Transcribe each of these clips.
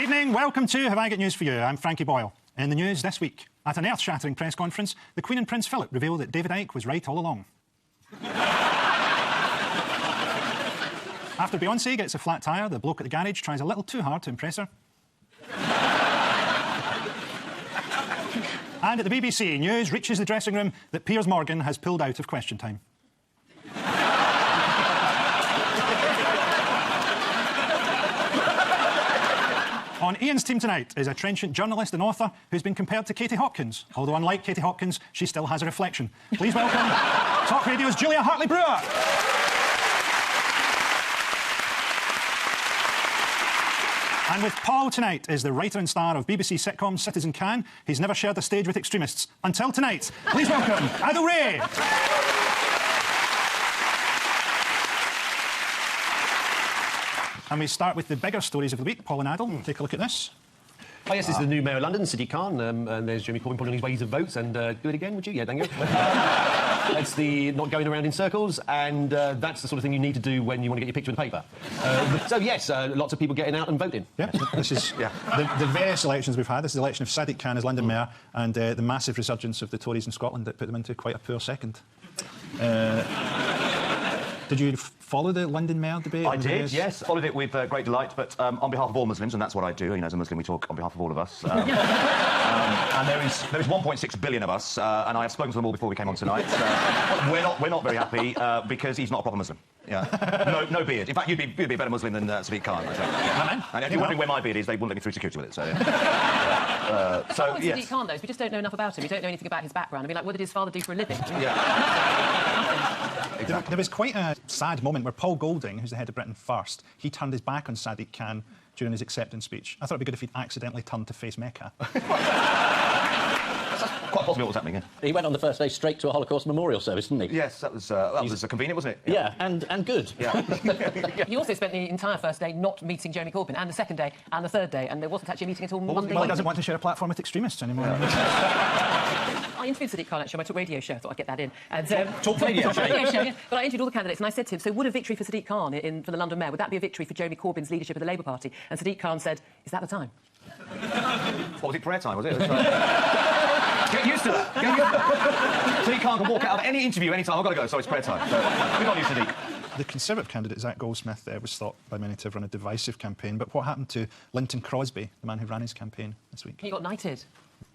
evening. Welcome to Have I Got News For You? I'm Frankie Boyle. In the news this week, at an earth-shattering press conference, the Queen and Prince Philip revealed that David Icke was right all along. After Beyoncé gets a flat tyre, the bloke at the garage tries a little too hard to impress her. And at the BBC, news reaches the dressing room that Piers Morgan has pulled out of Question Time. On Ian's team tonight is a trenchant journalist and author who's been compared to Katie Hopkins. Although, unlike Katie Hopkins, she still has a reflection. Please welcome Talk Radio's Julia Hartley-Brewer. And with Paul tonight is the writer and star of BBC sitcom Citizen Khan. He's never shared a stage with extremists. Until tonight, please welcome Adil Ray. And we start with the bigger stories of the week. Paul and Adil, take a look at this. Oh, yes, this is the new Mayor of London, Sadiq Khan, and there's Jeremy Corbyn putting on his ways of votes, and do it again, would you? Yeah, thank you. It's the not going around in circles, and that's the sort of thing you need to do when you want to get your picture in the paper. So, yes, lots of people getting out and voting. Yeah, this is the various elections we've had. This is the election of Sadiq Khan as London Mayor, and the massive resurgence of the Tories in Scotland that put them into quite a poor second. Did you follow the London Mayor debate? I did, yes. Followed it with great delight, but on behalf of all Muslims, and that's what I do. You know, as a Muslim, we talk on behalf of all of us. And there is 1.6 billion of us, and I have spoken to them all before we came on tonight. We're not very happy because he's not a proper Muslim. Yeah, no beard. In fact, you'd be a better Muslim than Sadiq Khan. And if you're wondering where my beard is, they wouldn't let me through security with it. So, yeah. Sadiq Khan, though, we just don't know enough about him. We don't know anything about his background. I mean, like, what did his father do for a living? Yeah. Exactly. There was quite a sad moment where Paul Golding, who's the head of Britain First, he turned his back on Sadiq Khan during his acceptance speech. I thought it'd be good if he'd accidentally turned to face Mecca. That's quite possibly what was happening, yeah. He went on the first day straight to a Holocaust memorial service, didn't he? Yes, that was convenient, wasn't it? Yeah, and good. Yeah. He also spent the entire first day not meeting Jeremy Corbyn, and the second day, and the third day, and there wasn't actually a meeting until Monday. Well, he doesn't want to share a platform with extremists anymore. I interviewed Sadiq Khan, actually, on my Talk Radio show. I thought I'd get that in. And, Talk Radio show? Yeah. But I interviewed all the candidates, and I said to him, so would a victory for Sadiq Khan for the London Mayor, would that be a victory for Jeremy Corbyn's leadership of the Labour Party? And Sadiq Khan said, is that the time? What was it, prayer time, was it? Get used to that. Sadiq Khan can walk out of any interview any time. I've got to go, so it's prayer time. So, good on you, Sadiq. The Conservative candidate, Zach Goldsmith, was thought by many to have run a divisive campaign. But what happened to Linton Crosby, the man who ran his campaign this week? He got knighted.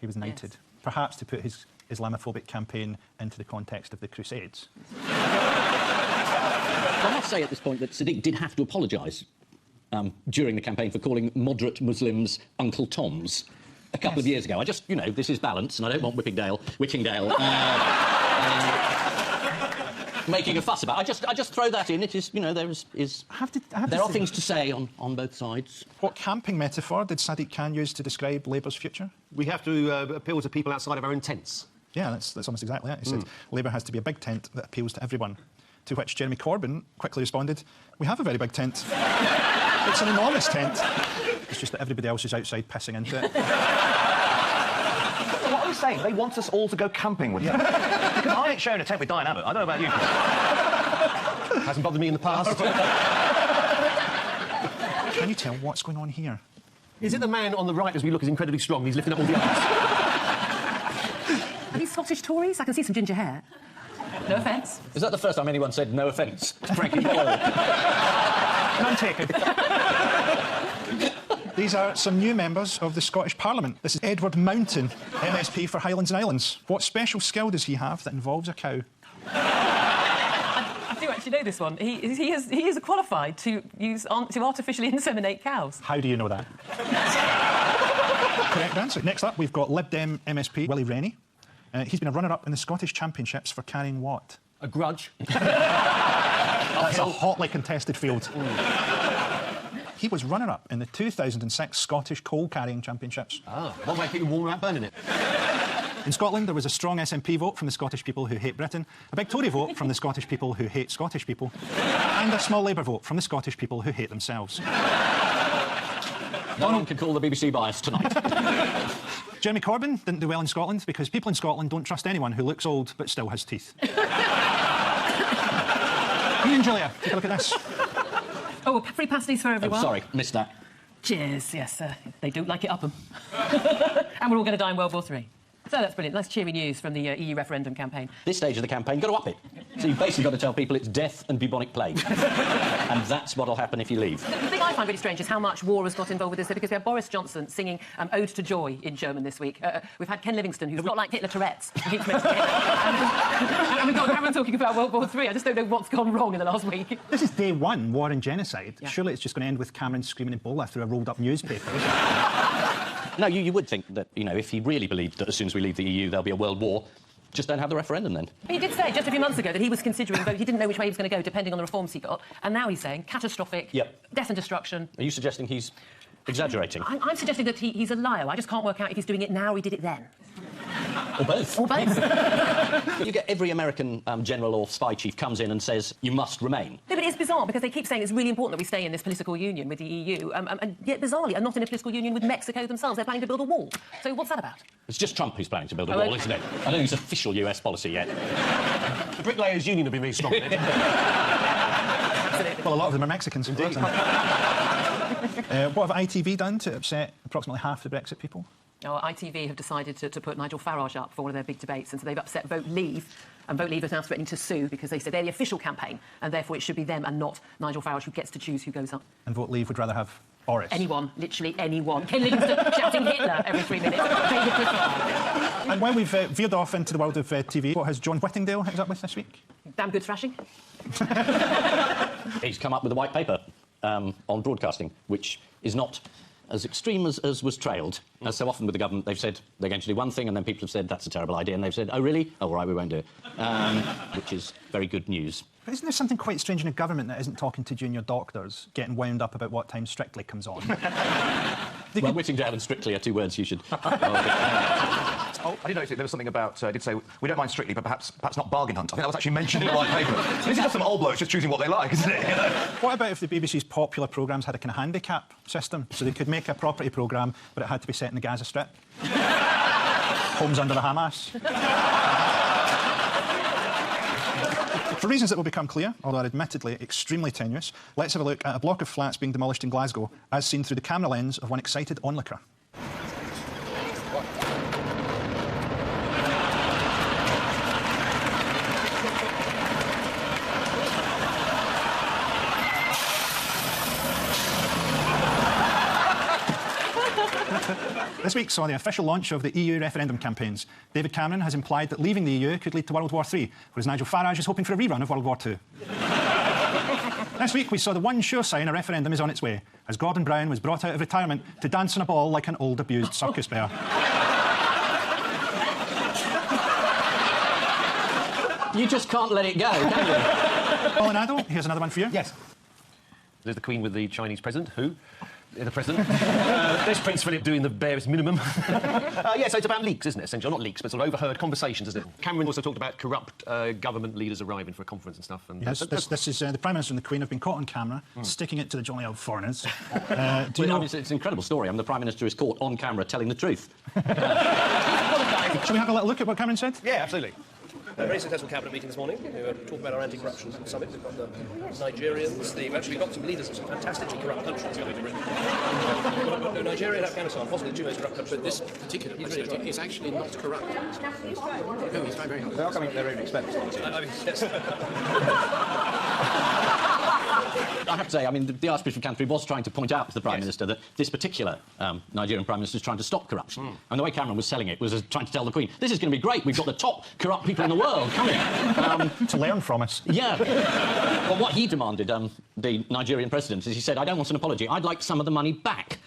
He was knighted. Yes. Perhaps to put his Islamophobic campaign into the context of the Crusades. I must say at this point that Sadiq did have to apologise during the campaign for calling moderate Muslims Uncle Toms a couple of years ago. I just, you know, this is balance, and I don't want Witchingdale making a fuss about it. I just throw that in. It is, you know, there are things to say on both sides. What camping metaphor did Sadiq Khan use to describe Labour's future? We have to appeal to people outside of our own tents. Yeah, that's almost exactly it. He said Labour has to be a big tent that appeals to everyone. To which Jeremy Corbyn quickly responded, we have a very big tent. It's an enormous tent. It's just that everybody else is outside pissing into it. What are we saying? They want us all to go camping with them. Because I ain't sharing a tent with Diane Abbott. I don't know about you. Hasn't bothered me in the past. Can you tell what's going on here? Is it the man on the right, as we look, is incredibly strong? He's lifting up all the others. Are these Scottish Tories? I can see some ginger hair. No offence. Is that the first time anyone said no offence to Frankie Boyle? None taken. These are some new members of the Scottish Parliament. This is Edward Mountain, MSP for Highlands and Islands. What special skill does he have that involves a cow? I do actually know this one. He is qualified to artificially inseminate cows. How do you know that? Correct answer. Next up, we've got Lib Dem MSP Willie Rennie. He's been a runner-up in the Scottish Championships for carrying what? A grudge. That's a hotly contested field. He was runner-up in the 2006 Scottish Coal Carrying Championships. Ah, one way to keep you warm without burning it. In Scotland, there was a strong SNP vote from the Scottish people who hate Britain, a big Tory vote from the Scottish people who hate Scottish people, and a small Labour vote from the Scottish people who hate themselves. No one can call the BBC biased tonight. Jeremy Corbyn didn't do well in Scotland because people in Scotland don't trust anyone who looks old but still has teeth. Ian, Julia, take a look at this. Oh, free pasties for everyone. Oh, sorry, missed that. Cheers, yes, they don't like it up 'em. And we're all going to die in World War III. So that's brilliant. Nice cheery news from the EU referendum campaign. This stage of the campaign, got to up it. So you've basically got to tell people it's death and bubonic plague. And that's what'll happen if you leave. The thing I find really strange is how much war has got involved with this, because we have Boris Johnson singing Ode to Joy in German this week. We've had Ken Livingstone, who's got like Hitler Tourette's. And we've got Cameron talking about World War III. I just don't know what's gone wrong in the last week. This is day one, war and genocide. Yeah. Surely it's just going to end with Cameron screaming Ebola through a rolled-up newspaper. No, you would think that, you know, if he really believed that as soon as we leave the EU there'll be a world war, just don't have the referendum then. He did say just a few months ago that he was considering, but he didn't know which way he was going to go, depending on the reforms he got. And now he's saying catastrophic, death and destruction. Are you suggesting he's exaggerating? I'm suggesting that he's a liar. I just can't work out if he's doing it now or he did it then. Or both. Or both. You get every American general or spy chief comes in and says, you must remain. No, but it's bizarre, because they keep saying it's really important that we stay in this political union with the EU, and yet, bizarrely, are not in a political union with Mexico themselves. They're planning to build a wall. So what's that about? It's just Trump who's planning to build a wall, isn't it? I don't think it's official US policy yet. The Bricklayers' Union have been really strong in it. Well, a lot of them are Mexicans. Indeed. What have ITV done to upset approximately half the Brexit people? Oh, ITV have decided to put Nigel Farage up for one of their big debates, and so they've upset Vote Leave, and Vote Leave is now threatening to sue because they said they're the official campaign, and therefore it should be them and not Nigel Farage who gets to choose who goes up. And Vote Leave would rather have Boris? Anyone, literally anyone. Ken Livingstone shouting Hitler every 3 minutes. David Griffith. And while we've veered off into the world of TV, what has John Whittingdale hit us up with this week? Damn good thrashing. He's come up with a white paper on broadcasting, which is not as extreme as was trailed. As so often with the government, they've said they're going to do one thing, and then people have said, that's a terrible idea, and they've said, oh, really? Oh, all right, we won't do it. Which is very good news. But isn't there something quite strange in a government that isn't talking to junior doctors, getting wound up about what time Strictly comes on? Well, Whittingdale and Strictly are two words you should... Oh, I did notice there was something about, did say, we don't mind Strictly, but perhaps not Bargain Hunt. I think that was actually mentioned in the white paper. This is just some old blokes just choosing what they like, isn't it? You know? What about if the BBC's popular programmes had a kind of handicap system, so they could make a property programme, but it had to be set in the Gaza Strip? Homes under the Hamas? For reasons that will become clear, although admittedly extremely tenuous, let's have a look at a block of flats being demolished in Glasgow, as seen through the camera lens of one excited onlooker. This week saw the official launch of the EU referendum campaigns. David Cameron has implied that leaving the EU could lead to World War III, whereas Nigel Farage is hoping for a rerun of World War II. This week we saw the one sure sign a referendum is on its way, as Gordon Brown was brought out of retirement to dance on a ball like an old abused circus bear. You just can't let it go, can you? Colin, here's another one for you. Yes. There's the Queen with the Chinese president, who? The president. There's Prince Philip doing the barest minimum. Yeah, so it's about leaks, isn't it, essentially? Not leaks, but sort of overheard conversations, isn't it? Cameron also talked about corrupt government leaders arriving for a conference and stuff. And yes, this is the Prime Minister and the Queen have been caught on camera, sticking it to the jolly old foreigners. Do you know... I mean, it's an incredible story. I mean, the Prime Minister is caught on camera telling the truth. Shall we have a little look at what Cameron said? Yeah, absolutely. A very successful cabinet meeting this morning. We were talking about our anti-corruption summit. We've got the Nigerians. We've got some leaders of some fantastically corrupt countries coming to Britain. No, Nigeria and Afghanistan, possibly the two most corrupt countries. But this particular president is actually not corrupt. No, he's very, very They are coming at their own expense. I have to say, I mean, the Archbishop of Canterbury was trying to point out to the Prime Minister that this particular Nigerian Prime Minister is trying to stop corruption. And the way Cameron was selling it was as trying to tell the Queen, this is going to be great, we've got the top corrupt people in the world coming. To learn from us. Yeah. Well, what he demanded, the Nigerian president, is he said, I don't want an apology, I'd like some of the money back.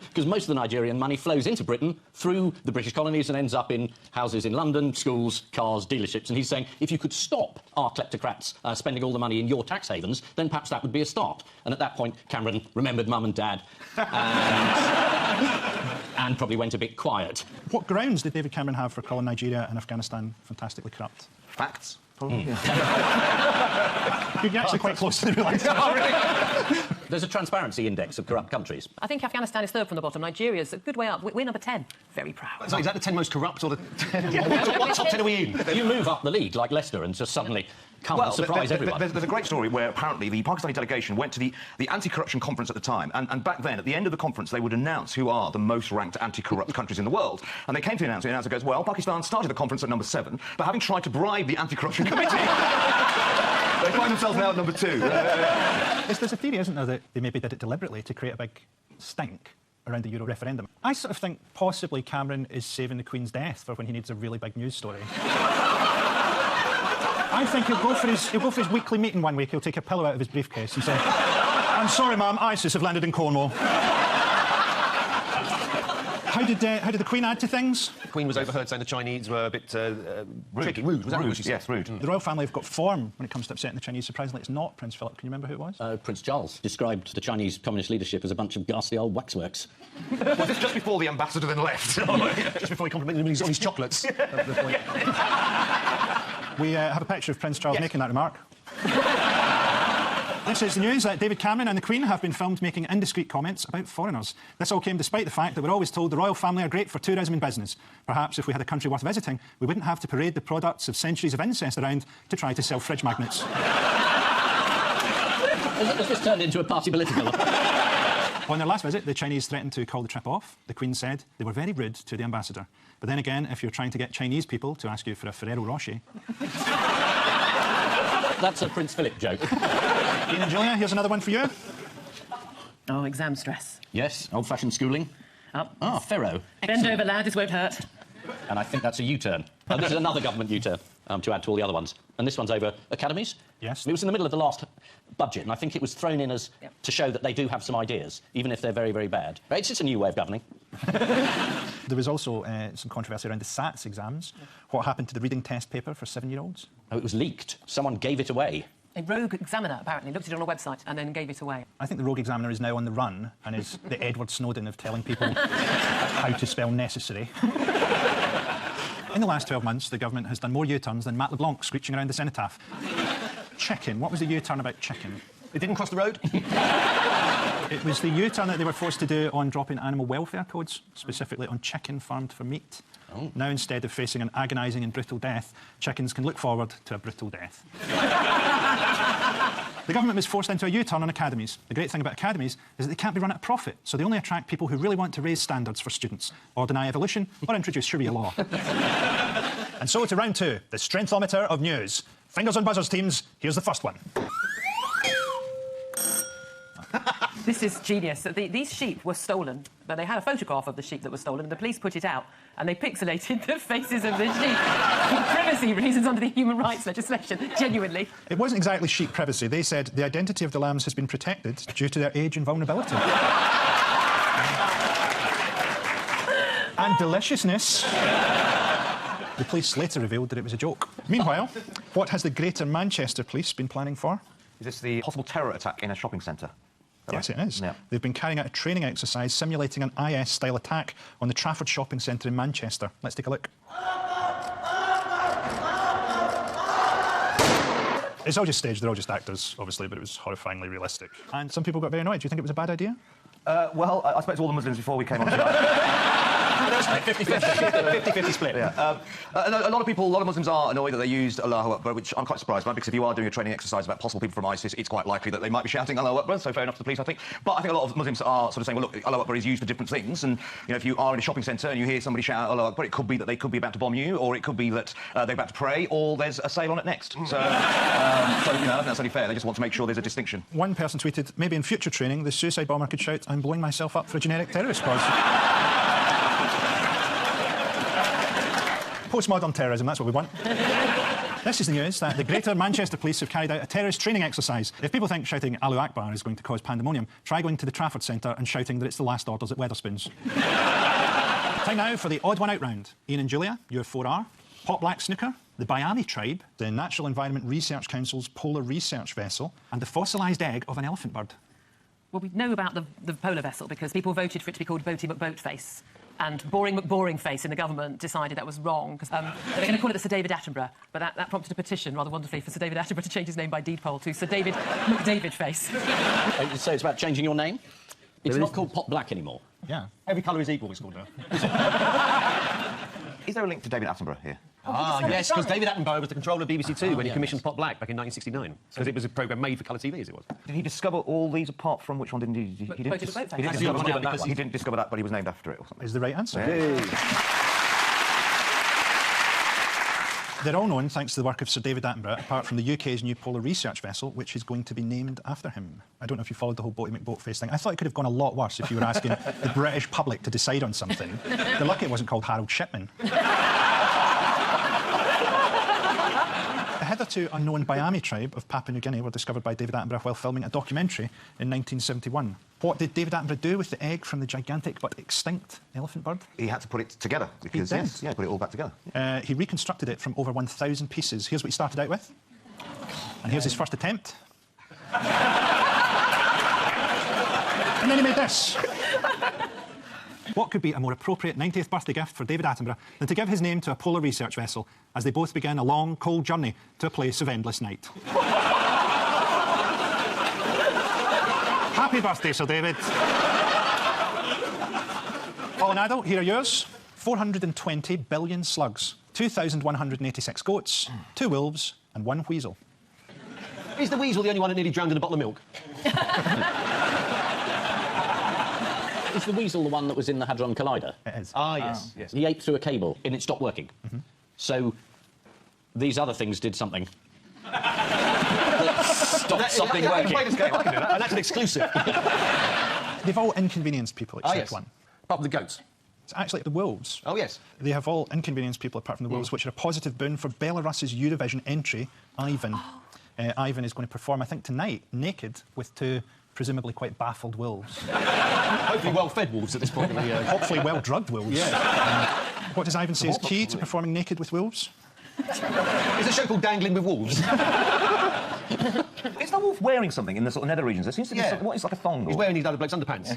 Because most of the Nigerian money flows into Britain through the British colonies and ends up in houses in London, schools, cars, dealerships. And he's saying, if you could stop our kleptocrats spending all the money in your tax havens, then perhaps that would be a start. And at that point, Cameron remembered mum and dad and probably went a bit quiet. What grounds did David Cameron have for calling Nigeria and Afghanistan fantastically corrupt? Facts. You're actually quite close to the real answer. There's a transparency index of corrupt countries. I think Afghanistan is third from the bottom. Nigeria's a good way up. We're number 10. Very proud. So is that the 10 most corrupt or the 10... what top 10 are we in? You move up the league like Leicester and just suddenly can't surprise everyone. There's a great story where apparently the Pakistani delegation went to the anti-corruption conference at the time, and back then, at the end of the conference, they would announce who are the most ranked anti-corrupt countries in the world. And they came to the announcer, and the announcer goes, well, Pakistan started the conference at number 7, but having tried to bribe the anti-corruption committee, they find themselves now at number 2. There's a theory, isn't there, that they maybe did it deliberately to create a big stink around the Euro referendum. I sort of think possibly Cameron is saving the Queen's death for when he needs a really big news story. I think he'll go for his weekly meeting one week. He'll take a pillow out of his briefcase and say, I'm sorry, ma'am, ISIS have landed in Cornwall. How did the Queen add to things? The Queen was overheard saying the Chinese were a bit tricky. Rude. Was that rude? Yes, rude. The royal family have got form when it comes to upsetting the Chinese. Surprisingly, it's not Prince Philip. Can you remember who it was? Prince Charles described the Chinese communist leadership as a bunch of ghastly old waxworks. Was this just before the ambassador then left? Just before he complimented him on his chocolates. We have a picture of Prince Charles making that remark. This is the news that David Cameron and the Queen have been filmed making indiscreet comments about foreigners. This all came despite the fact that we're always told the royal family are great for tourism and business. Perhaps if we had a country worth visiting, we wouldn't have to parade the products of centuries of incest around to try to sell fridge magnets. Has this turned into a party political? On their last visit, the Chinese threatened to call the trip off. The Queen said they were very rude to the ambassador. But then again, if you're trying to get Chinese people to ask you for a Ferrero Rocher... That's a Prince Philip joke. Ian and Julia, here's another one for you. Oh, exam stress. Yes, old-fashioned schooling. Up. Ah, Ferro. Bend over, lad, this won't hurt. And I think that's a U-turn. This is another government U-turn, to add to all the other ones. And this one's over academies. Yes. It was in the middle of the last budget, and I think it was thrown in as to show that they do have some ideas, even if they're very, very bad. It's just a new way of governing. There was also some controversy around the SATs exams. What happened to the reading test paper for 7-year-olds? Oh, it was leaked. Someone gave it away. A rogue examiner, apparently, looked at it on a website and then gave it away. I think the rogue examiner is now on the run and is the Edward Snowden of telling people how to spell necessary. In the last 12 months, the government has done more U-turns than Matt LeBlanc screeching around the cenotaph. Chicken. What was the U-turn about chicken? It didn't cross the road? It was the U-turn that they were forced to do on dropping animal welfare codes, specifically on chicken farmed for meat. Oh. Now, instead of facing an agonising and brutal death, chickens can look forward to a brutal death. The government was forced into a U-turn on academies. The great thing about academies is that they can't be run at a profit, so they only attract people who really want to raise standards for students, or deny evolution, or introduce Sharia law. And so to round 2, the strengthometer of news. Fingers on buzzers, teams. Here's the first one. This is genius. These sheep were stolen, but they had a photograph of the sheep that was stolen, and the police put it out, and they pixelated the faces of the sheep for privacy reasons under the human rights legislation, genuinely. It wasn't exactly sheep privacy. They said the identity of the lambs has been protected due to their age and vulnerability. And deliciousness. The police later revealed that it was a joke. Meanwhile, what has the Greater Manchester Police been planning for? Is this the possible terror attack in a shopping centre? Yes, it is. Yeah. They've been carrying out a training exercise simulating an IS-style attack on the Trafford shopping centre in Manchester. Let's take a look. It's all just staged, they're all just actors, obviously, but it was horrifyingly realistic. And some people got very annoyed. Do you think it was a bad idea? Well, I spoke to all the Muslims before we came on tonight. 50-50 split. Yeah. A lot of Muslims are annoyed that they used Allahu Akbar, which I'm quite surprised by, because if you are doing a training exercise about possible people from ISIS, it's quite likely that they might be shouting Allahu Akbar, so fair enough to the police, I think. But I think a lot of Muslims are sort of saying, well, look, Allahu Akbar is used for different things, and, you know, if you are in a shopping centre and you hear somebody shout Allahu Akbar, it could be that they could be about to bomb you, or it could be that they're about to pray, or there's a sale on it next. So, you know, I think that's only fair. They just want to make sure there's a distinction. One person tweeted, maybe in future training, the suicide bomber could shout, I'm blowing myself up for a generic terrorist cause. Postmodern terrorism, that's what we want. This is the news that the Greater Manchester Police have carried out a terrorist training exercise. If people think shouting Allahu Akbar is going to cause pandemonium, try going to the Trafford Centre and shouting that it's the last orders at Wetherspoons. Time now for the odd one out round. Ian and Julia, your 4R. Pot Black Snooker, the Bayani tribe, the Natural Environment Research Council's polar research vessel, and the fossilised egg of an elephant bird. Well, we know about the polar vessel because people voted for it to be called Boaty McBoatface. And Boring McBoringface in the government decided that was wrong, because they're going to call it the Sir David Attenborough, but that prompted a petition, rather wonderfully, for Sir David Attenborough to change his name by deed poll to Sir David McDavidface. So it's about changing your name? It's not called Pot Black anymore? Yeah. Every colour is equal, it's called now. Is there a link to David Attenborough here? Yes, because David Attenborough was the controller of BBC Two when he commissioned Pot Black back in 1969. Because it was a programme made for colour TV, as it was. Did he discover all these apart from which one didn't he? He didn't, he didn't discover that, but he was named after it or something. Is the right answer. Yeah. They're all known thanks to the work of Sir David Attenborough, apart from the UK's new polar research vessel, which is going to be named after him. I don't know if you followed the whole Boaty McBoatface thing. I thought it could have gone a lot worse if you were asking the British public to decide on something. They're lucky it wasn't called Harold Shipman. The hitherto unknown Biami tribe of Papua New Guinea were discovered by David Attenborough while filming a documentary in 1971. What did David Attenborough do with the egg from the gigantic but extinct elephant bird? He had to put it together because, yes, put it all back together. He reconstructed it from over 1,000 pieces. Here's what he started out with. And here's his first attempt. And then he made this. What could be a more appropriate 90th birthday gift for David Attenborough than to give his name to a polar research vessel as they both begin a long, cold journey to a place of endless night? Happy birthday, Sir David. Paul and Adel, here are yours. 420 billion slugs, 2,186 goats, 2 wolves and 1 weasel. Is the weasel the only one that nearly drowned in a bottle of milk? Is the weasel the one that was in the Hadron Collider? It is. Ah, yes. Yes. He ate through a cable and it stopped working. So these other things did something. Stopped something working. Play this game. I can do that. And that's an exclusive. They've all inconvenienced people except one. Apart from the goats. It's actually the wolves. Oh, yes. They have all inconvenienced people apart from the wolves, which are a positive boon for Belarus's Eurovision entry, Ivan. Ivan is going to perform, I think, tonight, naked, with 2 presumably quite baffled wolves. Hopefully well-fed wolves at this point. Hopefully well-drugged wolves. Yeah. What does Ivan say is key to performing naked with wolves? There's a show called Dangling with Wolves. Is the wolf wearing something in the sort of nether regions? There seems to be what is like a thong. He's wearing his other bloke's underpants.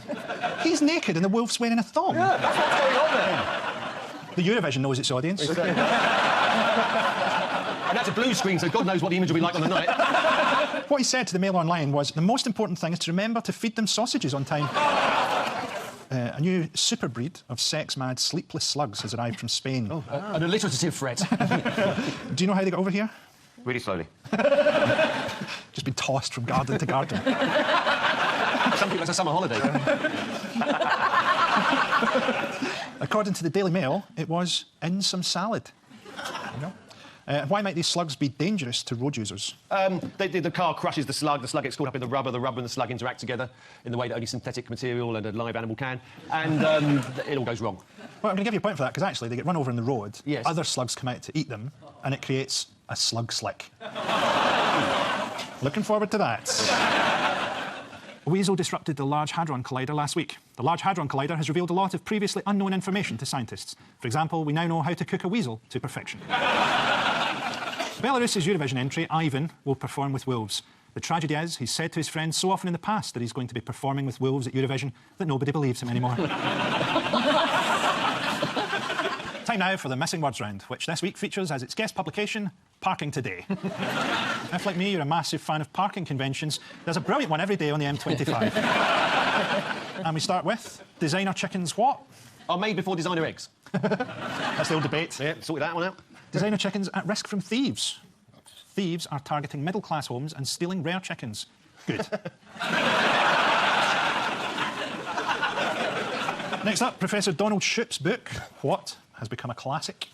He's naked and the wolf's wearing a thong. Yeah, that's what's going on there. The Eurovision knows its audience. And that's a blue screen, so God knows what the image will be like on the night. What he said to the Mail Online was, the most important thing is to remember to feed them sausages on time. A new super breed of sex-mad, sleepless slugs has arrived from Spain. Oh, an alliterative threat. Do you know how they got over here? Really slowly. Just been tossed from garden to garden. Some people, it's a summer holiday. According to the Daily Mail, it was in some salad. You know? Why might these slugs be dangerous to road users? The car crushes the slug gets caught up in the rubber and the slug interact together in the way that only synthetic material and a live animal can, and it all goes wrong. Well, I'm going to give you a point for that, because actually they get run over in the road, yes. Other slugs come out to eat them, and it creates a slug slick. Looking forward to that. A weasel disrupted the Large Hadron Collider last week. The Large Hadron Collider has revealed a lot of previously unknown information to scientists. For example, we now know how to cook a weasel to perfection. Belarus's Eurovision entry, Ivan, will perform with wolves. The tragedy is, he's said to his friends so often in the past that he's going to be performing with wolves at Eurovision that nobody believes him anymore. Time now for the Missing Words Round, which this week features as its guest publication, Parking Today. If, like me, you're a massive fan of parking conventions, there's a brilliant one every day on the M25. And we start with designer chickens what? Are made before designer eggs. That's the old debate. Yeah, sorted that one out. Designer chickens at risk from thieves. Thieves are targeting middle-class homes and stealing rare chickens. Good. Next up, Professor Donald Shoup's book, What has become a classic?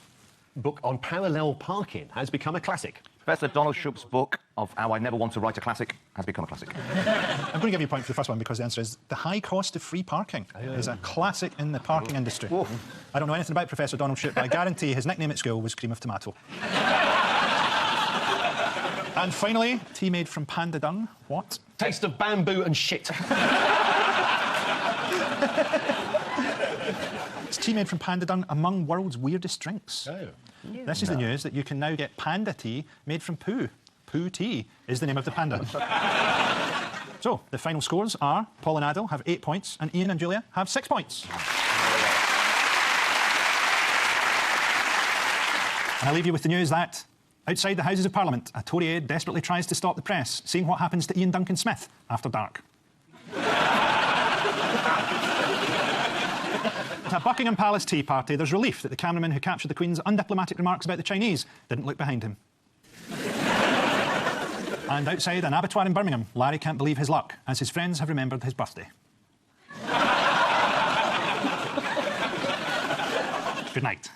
Book on parallel parking has become a classic. Professor Donald Shoup's book of How I Never Want to Write a Classic has become a classic. I'm going to give you a point for the first one because the answer is the high cost of free parking is a classic in the parking industry. Whoa. I don't know anything about Professor Donald Shoup, but I guarantee his nickname at school was Cream of Tomato. And finally, tea made from panda dung. What? Taste of bamboo and shit. It's tea made from panda dung among world's weirdest drinks. Oh. This is the news that you can now get panda tea made from poo. Poo tea is the name of the panda. So, the final scores are Paul and Adel have 8 points and Ian and Julia have 6 points. And I leave you with the news that outside the Houses of Parliament, a Tory aide desperately tries to stop the press, seeing what happens to Ian Duncan Smith after dark. At a Buckingham Palace tea party, there's relief that the cameraman who captured the Queen's undiplomatic remarks about the Chinese didn't look behind him. And outside an abattoir in Birmingham, Larry can't believe his luck, as his friends have remembered his birthday. Good night.